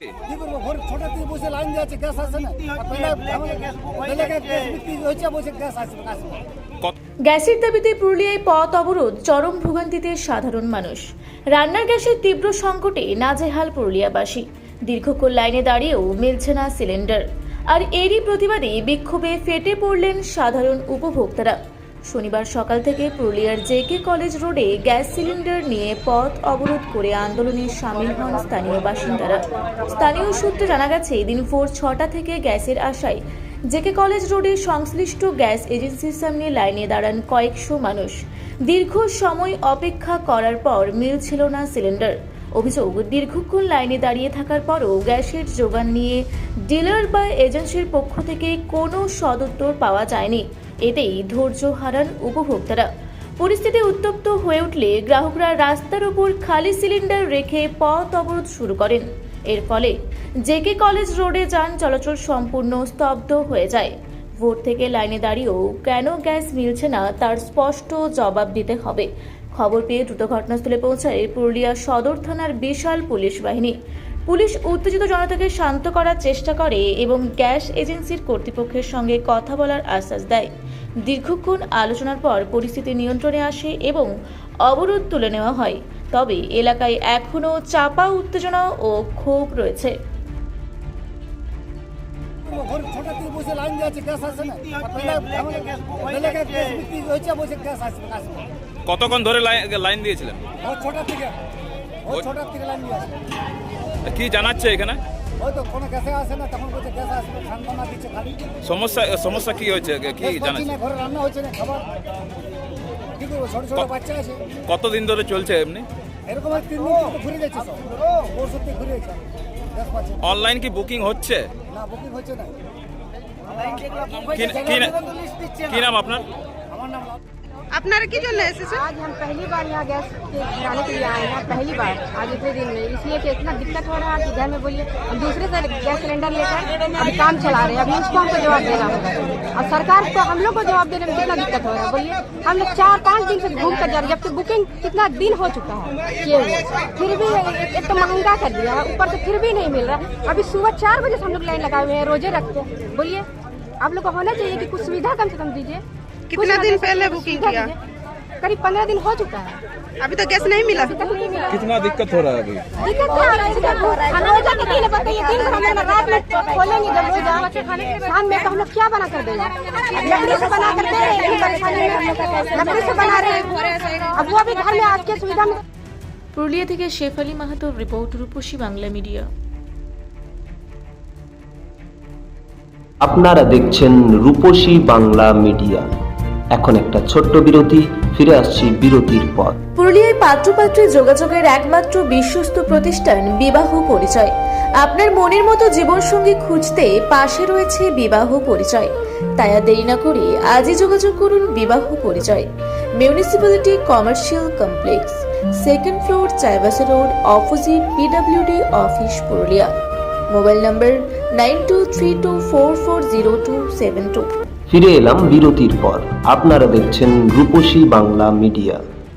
কি করবো ভোর ছোটা থেকে বসে লাইন দিয়ে আছে, গ্যাস আসে না। হয়েছে বসে গ্যাস আসবে আসবে। গ্যাসের দাবিতে পুরুলিয়ায় পথ অবরোধ, চরম ভোগান্তিতে সাধারণ মানুষ। রান্নার গ্যাসের তীব্র সংকটে নাজেহাল পুরুলিয়াবাসী। দীর্ঘক্ষণ লাইনে দাঁড়িয়েও মিলছে না সিলিন্ডার। আর এরই প্রতিবাদে বিক্ষোভে ফেটে পড়লেন সাধারণ উপভোক্তারা। শনিবার সকাল থেকে পুরুলিয়ার জেকে কলেজ রোডে গ্যাস সিলিন্ডার নিয়ে পথ অবরোধ করে আন্দোলনে সামিল হন স্থানীয় বাসিন্দারা। স্থানীয় সূত্রে জানা গেছে, দিন ভোর 6টা থেকে গ্যাসের আশায় জেকে কলেজ রোডে সংশ্লিষ্ট গ্যাস এজেন্সির সামনে লাইনে দাঁড়ান কয়েকশো মানুষ। দীর্ঘ সময় অপেক্ষা করার পর মিলছিল না সিলিন্ডার। অভিযোগ, দীর্ঘক্ষণ লাইনে দাঁড়িয়ে থাকার পরও গ্যাসের যোগান নিয়ে ডিলার বা এজেন্সির পক্ষ থেকে কোনো সদুত্তর পাওয়া যায়নি। এতেই ধৈর্য হারান উপভোক্তারা। পরিস্থিতি উত্তপ্ত হয়ে উঠলে গ্রাহকরা রাস্তার উপর খালি সিলিন্ডার রেখে পথ অবরোধ শুরু করেন। এর ফলে জেকে কলেজ রোডে যান চলাচল সম্পূর্ণ স্তব্ধ হয়ে যায়। ভোর থেকে লাইনে দাঁড়িয়েও কেন গ্যাস মিলছে না তার স্পষ্ট জবাব দিতে হবে। খবর পেয়ে দ্রুত ঘটনাস্থলে পৌঁছায় পুরুলিয়া সদর থানার বিশাল পুলিশ বাহিনী। পুলিশ উত্তেজিত জনতাকে শান্ত করার চেষ্টা করে এবং গ্যাস এজেন্সির কর্তৃপক্ষের সঙ্গে কথা বলার আশ্বাস দেয়। দীর্ঘক্ষণ আলোচনার পর পরিস্থিতি নিয়ন্ত্রণে আসে এবং অবরোধ তুলে নেওয়া হয়। তবে এলাকায় এখনও চাপা উত্তেজনা ও ক্ষোভ রয়েছে। ভোর ছোটা থেকে বসে লাইন দিয়ে আছে, গ্যাস আসে না। হয়েছে বসে গ্যাস আসবে আসবে। কতক্ষণ ধরে লাইন দিয়েছিলেন? ভোর 6টা থেকে লাইন দিয়ে আছে। কি জানাচ্ছে এখানে? হয়তো কোনো গ্যাসে আসে না, তখন বলছে গ্যাস আসবে, সান্ত্বনা দিচ্ছে খালি। সমস্যা কি হয়েছে? কি জানাচ্ছে? ঘরে রান্না হচ্ছে না, খাবার কি করবো, ছোট ছোট বাচ্চা আছে। কতদিন ধরে চলছে এমনি? এরকম 3 দিন ঘুরে যাচ্ছে, সব পরশু থেকে ঘুরে যাচ্ছে, গ্যাস পাচ্ছে না। অনলাইন কি বুকিং হচ্ছে? না, বুকিং হচ্ছে না। কি নাম আপনার? আমার নাম আপনারা কি জন্য এসেছেন? आज हम पहली बार यहाँ गैस भराने के लिए आए हैं, पहली बार आज इतने दिन में, इसलिए कि इतना दिक्कत हो रहा है कि घर में बोलिए हम दूसरे से गैस सिलेंडर लेकर अभी काम चला रहे हैं। अभी उसको हमको जवाब देना होगा और सरकार को हम लोग को जवाब देने में कितना दिक्कत हो रहा है। बोलिए हम लोग 4-5 दिन से घूम कर जा रहे हैं, जबकि बुकिंग कितना दिन हो चुका है किए हुए, फिर भी एक तो महंगा कर दिया है, ऊपर से फिर भी नहीं मिल रहा। अभी सुबह 4 बजे से हम लोग लाइन लगाए हुए हैं, रोजे रखते हैं। बोलिए आप लोग को होना चाहिए कि कुछ सुविधा कम से कम दीजिए। कितना दिन पहले बुकिंग किया? करीब 15 दिन हो चुका है, अभी तो गैस नहीं मिला। अभी तक नहीं मिला। कितना दिक्कत हो रहा है अभी? दिक्कत क्या हो रहा है? खाना रोजा के दिन बताइए, दिन भर हम लोग रात में खोलेंगे जब रोजा, शाम में तो हम लोग क्या बना कर देंगे? लकड़ी से बना कर दे रहे हैं, परेशानी में लकड़ी से बना रहे हैं। अब वो भी घर में आज की सुविधा में। পুরুলিয়া থেকে শেফালি মাহাতোর রিপোর্ট, রূপসী বাংলা মিডিয়া। আপনারা দেখছেন রূপসী বাংলা মিডিয়া। এখন একটা ছোট্ট বিরতি, ফিরে আসছি বিরতির পর। পুরুলিয়ায় পাত্রপাত্রী যোগাযোগের একমাত্র বিশ্বস্ত প্রতিষ্ঠান বিবাহ পরিচয়। আপনার মনের মতো জীবনসঙ্গী খুঁজতে পাশে রয়েছে বিবাহ পরিচয়। তাই আর দেরি না করে আজই যোগাযোগ করুন বিবাহ পরিচয়। Municipality commercial complex, 2nd floor, Chaibasa road, opposite PWD office, Purulia. Mobile নম্বর 9232440272। ফিরে এলাম বিরতির পর। আপনারা দেখছেন রূপসী বাংলা মিডিয়া।